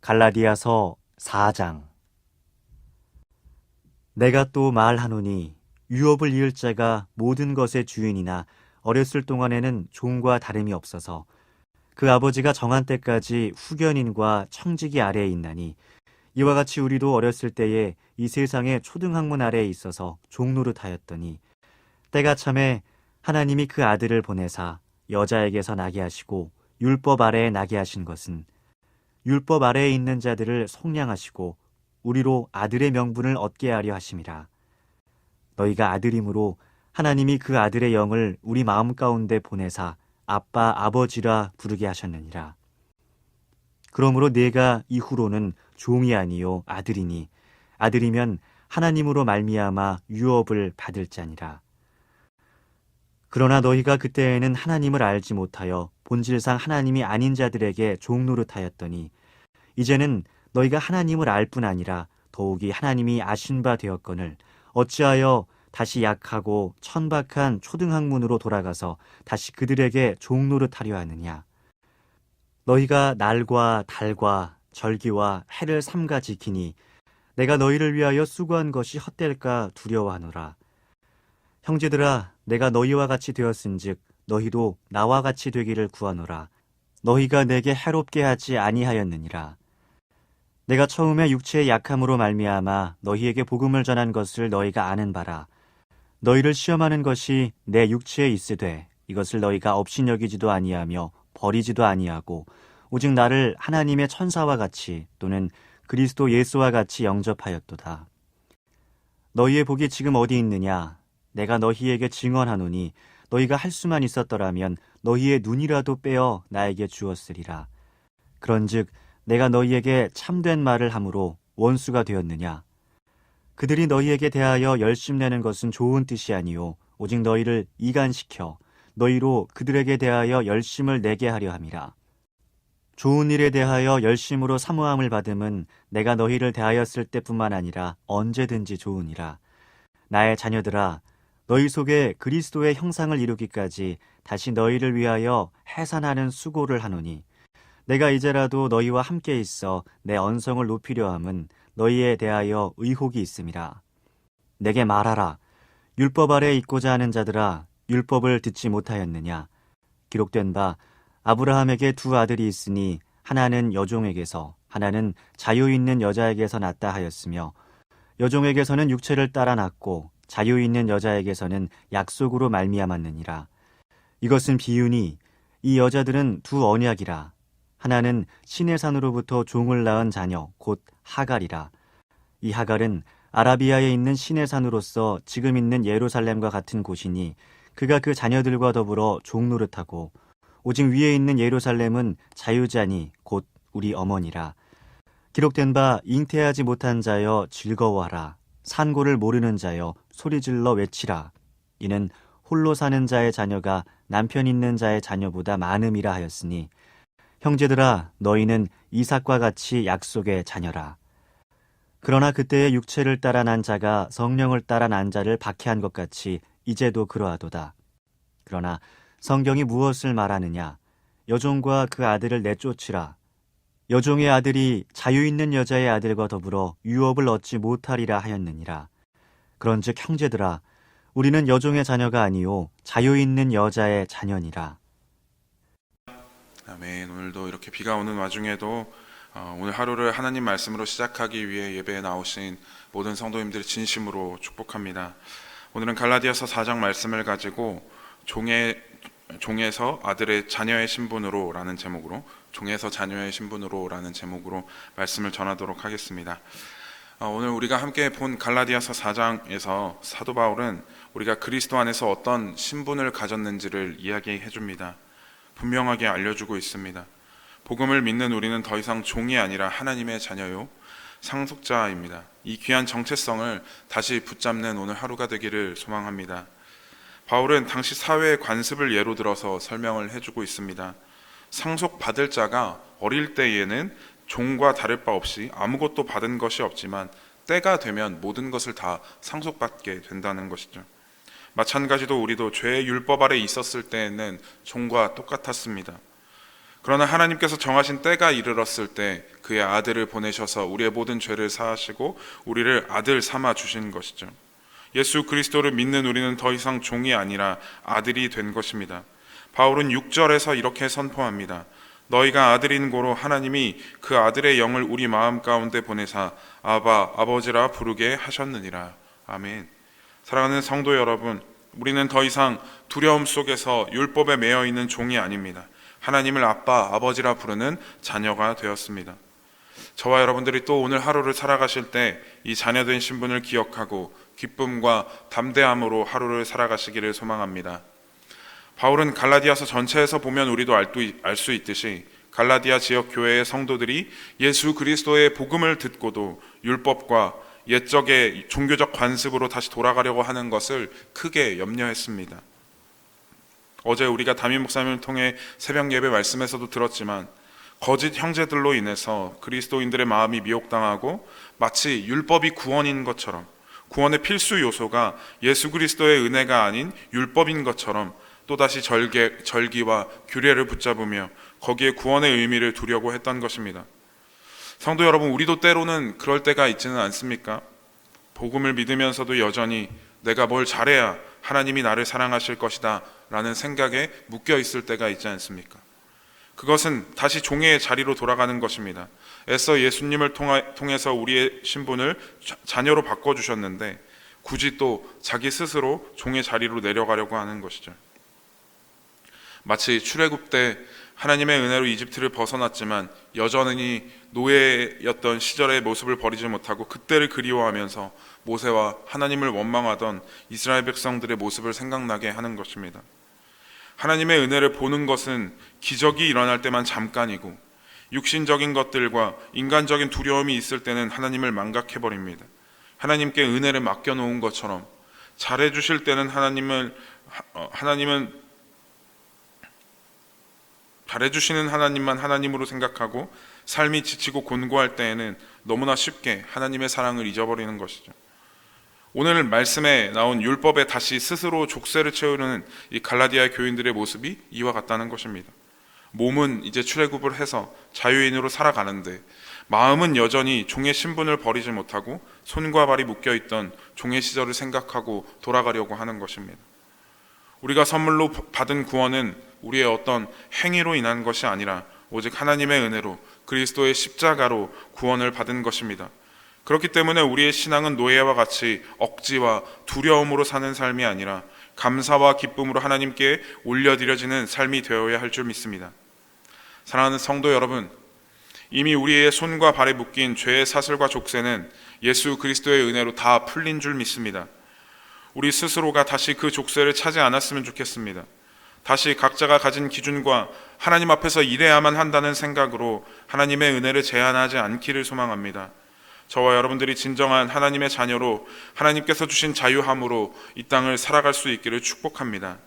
갈라디아서 4장. 내가 또 말하노니 유업을 이을 자가 모든 것의 주인이나 어렸을 동안에는 종과 다름이 없어서 그 아버지가 정한 때까지 후견인과 청지기 아래에 있나니, 이와 같이 우리도 어렸을 때에 이 세상의 초등학문 아래에 있어서 종노릇하였더니, 때가 참에 하나님이 그 아들을 보내사 여자에게서 나게 하시고 율법 아래에 나게 하신 것은 율법 아래에 있는 자들을 속량하시고 우리로 아들의 명분을 얻게 하려 하심이라. 너희가 아들이므로 하나님이 그 아들의 영을 우리 마음 가운데 보내사 아빠 아버지라 부르게 하셨느니라. 그러므로 네가 이후로는 종이 아니요 아들이니, 아들이면 하나님으로 말미암아 유업을 받을 자니라. 그러나 너희가 그때에는 하나님을 알지 못하여 본질상 하나님이 아닌 자들에게 종노릇하였더니, 이제는 너희가 하나님을 알 뿐 아니라 더욱이 하나님이 아신 바 되었거늘 어찌하여 다시 약하고 천박한 초등학문으로 돌아가서 다시 그들에게 종노릇하려 하느냐. 너희가 날과 달과 절기와 해를 삼가 지키니 내가 너희를 위하여 수고한 것이 헛될까 두려워하노라. 형제들아, 내가 너희와 같이 되었은즉 너희도 나와 같이 되기를 구하노라. 너희가 내게 해롭게 하지 아니하였느니라. 내가 처음에 육체의 약함으로 말미암아 너희에게 복음을 전한 것을 너희가 아는 바라. 너희를 시험하는 것이 내 육체에 있으되 이것을 너희가 업신여기지도 아니하며 버리지도 아니하고 오직 나를 하나님의 천사와 같이 또는 그리스도 예수와 같이 영접하였도다. 너희의 복이 지금 어디 있느냐? 내가 너희에게 증언하노니 너희가 할 수만 있었더라면 너희의 눈이라도 빼어 나에게 주었으리라. 그런즉 내가 너희에게 참된 말을 함으로 원수가 되었느냐? 그들이 너희에게 대하여 열심내는 것은 좋은 뜻이 아니요 오직 너희를 이간시켜 너희로 그들에게 대하여 열심을 내게 하려 함이라. 좋은 일에 대하여 열심으로 사모함을 받음은 내가 너희를 대하였을 때뿐만 아니라 언제든지 좋으니라. 나의 자녀들아, 너희 속에 그리스도의 형상을 이루기까지 다시 너희를 위하여 해산하는 수고를 하노니, 내가 이제라도 너희와 함께 있어 내 언성을 높이려 함은 너희에 대하여 의혹이 있음이라. 내게 말하라. 율법 아래에 있고자 하는 자들아, 율법을 듣지 못하였느냐? 기록된 바 아브라함에게 두 아들이 있으니 하나는 여종에게서 하나는 자유 있는 여자에게서 났다 하였으며, 여종에게서는 육체를 따라 났고 자유 있는 여자에게서는 약속으로 말미암았느니라. 이것은 비유니 이 여자들은 두 언약이라. 하나는 신의 산으로부터 종을 낳은 자녀 곧 하갈이라. 이 하갈은 아라비아에 있는 신의 산으로서 지금 있는 예루살렘과 같은 곳이니 그가 그 자녀들과 더불어 종노릇하고, 오직 위에 있는 예루살렘은 자유자니 곧 우리 어머니라. 기록된 바 잉태하지 못한 자여 즐거워하라. 산고를 모르는 자여 소리질러 외치라. 이는 홀로 사는 자의 자녀가 남편 있는 자의 자녀보다 많음이라 하였으니, 형제들아, 너희는 이삭과 같이 약속의 자녀라. 그러나 그때의 육체를 따라 난 자가 성령을 따라 난 자를 박해한 것 같이 이제도 그러하도다. 그러나 성경이 무엇을 말하느냐? 여종과 그 아들을 내쫓으라. 여종의 아들이 자유 있는 여자의 아들과 더불어 유업을 얻지 못하리라 하였느니라. 그런즉 형제들아, 우리는 여종의 자녀가 아니요 자유 있는 여자의 자녀니라. 아멘. 오늘도 이렇게 비가 오는 와중에도 오늘 하루를 하나님 말씀으로 시작하기 위해 예배에 나오신 모든 성도님들을 진심으로 축복합니다. 오늘은 갈라디아서 4장 말씀을 가지고 종에서 아들의 자녀의 신분으로 라는 제목으로, 종에서 자녀의 신분으로 라는 제목으로 말씀을 전하도록 하겠습니다. 오늘 우리가 함께 본 갈라디아서 4장에서 사도 바울은 우리가 그리스도 안에서 어떤 신분을 가졌는지를 이야기해 줍니다. 분명하게 알려주고 있습니다. 복음을 믿는 우리는 더 이상 종이 아니라 하나님의 자녀요 상속자입니다. 이 귀한 정체성을 다시 붙잡는 오늘 하루가 되기를 소망합니다. 바울은 당시 사회의 관습을 예로 들어서 설명을 해주고 있습니다. 상속받을 자가 어릴 때에는 종과 다를 바 없이 아무것도 받은 것이 없지만 때가 되면 모든 것을 다 상속받게 된다는 것이죠. 마찬가지로 우리도 죄의 율법 아래 있었을 때에는 종과 똑같았습니다. 그러나 하나님께서 정하신 때가 이르렀을 때 그의 아들을 보내셔서 우리의 모든 죄를 사하시고 우리를 아들 삼아 주신 것이죠. 예수 그리스도를 믿는 우리는 더 이상 종이 아니라 아들이 된 것입니다. 바울은 6절에서 이렇게 선포합니다. 너희가 아들인 고로 하나님이 그 아들의 영을 우리 마음 가운데 보내사 아바 아버지라 부르게 하셨느니라. 아멘. 사랑하는 성도 여러분, 우리는 더 이상 두려움 속에서 율법에 매여 있는 종이 아닙니다. 하나님을 아빠 아버지라 부르는 자녀가 되었습니다. 저와 여러분들이 또 오늘 하루를 살아가실 때 이 자녀된 신분을 기억하고 기쁨과 담대함으로 하루를 살아가시기를 소망합니다. 바울은 갈라디아서 전체에서 보면 우리도 알 수 있듯이 갈라디아 지역 교회의 성도들이 예수 그리스도의 복음을 듣고도 율법과 옛적의 종교적 관습으로 다시 돌아가려고 하는 것을 크게 염려했습니다. 어제 우리가 담임 목사님을 통해 새벽 예배 말씀에서도 들었지만 거짓 형제들로 인해서 그리스도인들의 마음이 미혹당하고 마치 율법이 구원인 것처럼, 구원의 필수 요소가 예수 그리스도의 은혜가 아닌 율법인 것처럼 또다시 절기와 규례를 붙잡으며 거기에 구원의 의미를 두려고 했던 것입니다. 성도 여러분, 우리도 때로는 그럴 때가 있지는 않습니까? 복음을 믿으면서도 여전히 내가 뭘 잘해야 하나님이 나를 사랑하실 것이다 라는 생각에 묶여 있을 때가 있지 않습니까? 그것은 다시 종의 자리로 돌아가는 것입니다. 애써 예수님을 통해서 우리의 신분을 자녀로 바꿔주셨는데 굳이 또 자기 스스로 종의 자리로 내려가려고 하는 것이죠. 마치 출애굽 때 하나님의 은혜로 이집트를 벗어났지만 여전히 노예였던 시절의 모습을 버리지 못하고 그때를 그리워하면서 모세와 하나님을 원망하던 이스라엘 백성들의 모습을 생각나게 하는 것입니다. 하나님의 은혜를 보는 것은 기적이 일어날 때만 잠깐이고 육신적인 것들과 인간적인 두려움이 있을 때는 하나님을 망각해버립니다. 하나님께 은혜를 맡겨놓은 것처럼 잘해주실 때는 하나님은 잘해주시는 하나님만 하나님으로 생각하고 삶이 지치고 곤고할 때에는 너무나 쉽게 하나님의 사랑을 잊어버리는 것이죠. 오늘 말씀에 나온 율법에 다시 스스로 족쇄를 채우는 이 갈라디아 교인들의 모습이 이와 같다는 것입니다. 몸은 이제 출애굽을 해서 자유인으로 살아가는데 마음은 여전히 종의 신분을 버리지 못하고 손과 발이 묶여있던 종의 시절을 생각하고 돌아가려고 하는 것입니다. 우리가 선물로 받은 구원은 우리의 어떤 행위로 인한 것이 아니라 오직 하나님의 은혜로 그리스도의 십자가로 구원을 받은 것입니다. 그렇기 때문에 우리의 신앙은 노예와 같이 억지와 두려움으로 사는 삶이 아니라 감사와 기쁨으로 하나님께 올려드려지는 삶이 되어야 할 줄 믿습니다. 사랑하는 성도 여러분, 이미 우리의 손과 발에 묶인 죄의 사슬과 족쇄는 예수 그리스도의 은혜로 다 풀린 줄 믿습니다. 우리 스스로가 다시 그 족쇄를 차지 않았으면 좋겠습니다. 다시 각자가 가진 기준과 하나님 앞에서 일해야만 한다는 생각으로 하나님의 은혜를 제한하지 않기를 소망합니다. 저와 여러분들이 진정한 하나님의 자녀로 하나님께서 주신 자유함으로 이 땅을 살아갈 수 있기를 축복합니다.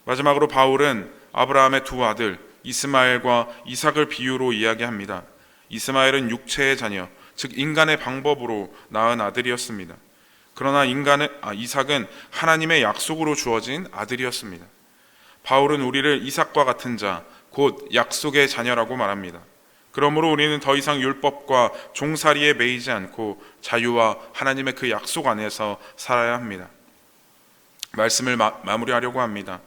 마지막으로 바울은 아브라함의 두 아들 이스마엘과 이삭을 비유로 이야기합니다. 이스마엘은 육체의 자녀, 즉 인간의 방법으로 낳은 아들이었습니다. 그러나 이삭은 하나님의 약속으로 주어진 아들이었습니다. 바울은 우리를 이삭과 같은 자, 곧 약속의 자녀라고 말합니다. 그러므로 우리는 더 이상 율법과 종살이에 매이지 않고 자유와 하나님의 그 약속 안에서 살아야 합니다. 말씀을 마무리하려고 합니다.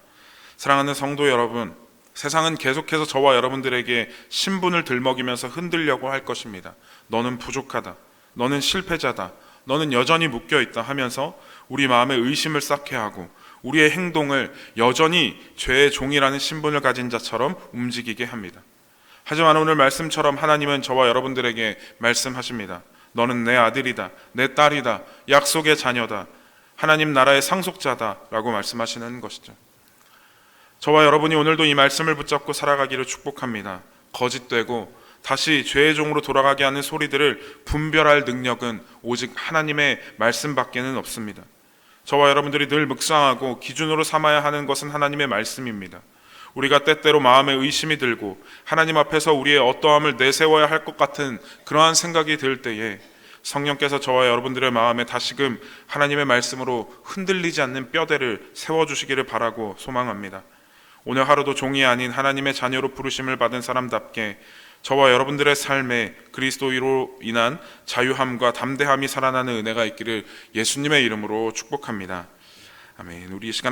사랑하는 성도 여러분, 세상은 계속해서 저와 여러분들에게 신분을 들먹이면서 흔들려고 할 것입니다. 너는 부족하다, 너는 실패자다, 너는 여전히 묶여있다 하면서 우리 마음에 의심을 쌓게 하고 우리의 행동을 여전히 죄의 종이라는 신분을 가진 자처럼 움직이게 합니다. 하지만 오늘 말씀처럼 하나님은 저와 여러분들에게 말씀하십니다. 너는 내 아들이다, 내 딸이다, 약속의 자녀다, 하나님 나라의 상속자다 라고 말씀하시는 것이죠. 저와 여러분이 오늘도 이 말씀을 붙잡고 살아가기를 축복합니다. 거짓되고 다시 죄의 종으로 돌아가게 하는 소리들을 분별할 능력은 오직 하나님의 말씀밖에는 없습니다. 저와 여러분들이 늘 묵상하고 기준으로 삼아야 하는 것은 하나님의 말씀입니다. 우리가 때때로 마음에 의심이 들고 하나님 앞에서 우리의 어떠함을 내세워야 할 것 같은 그러한 생각이 들 때에 성령께서 저와 여러분들의 마음에 다시금 하나님의 말씀으로 흔들리지 않는 뼈대를 세워주시기를 바라고 소망합니다. 오늘 하루도 종이 아닌 하나님의 자녀로 부르심을 받은 사람답게 저와 여러분들의 삶에 그리스도로 인한 자유함과 담대함이 살아나는 은혜가 있기를 예수님의 이름으로 축복합니다. 아멘. 우리 이 시간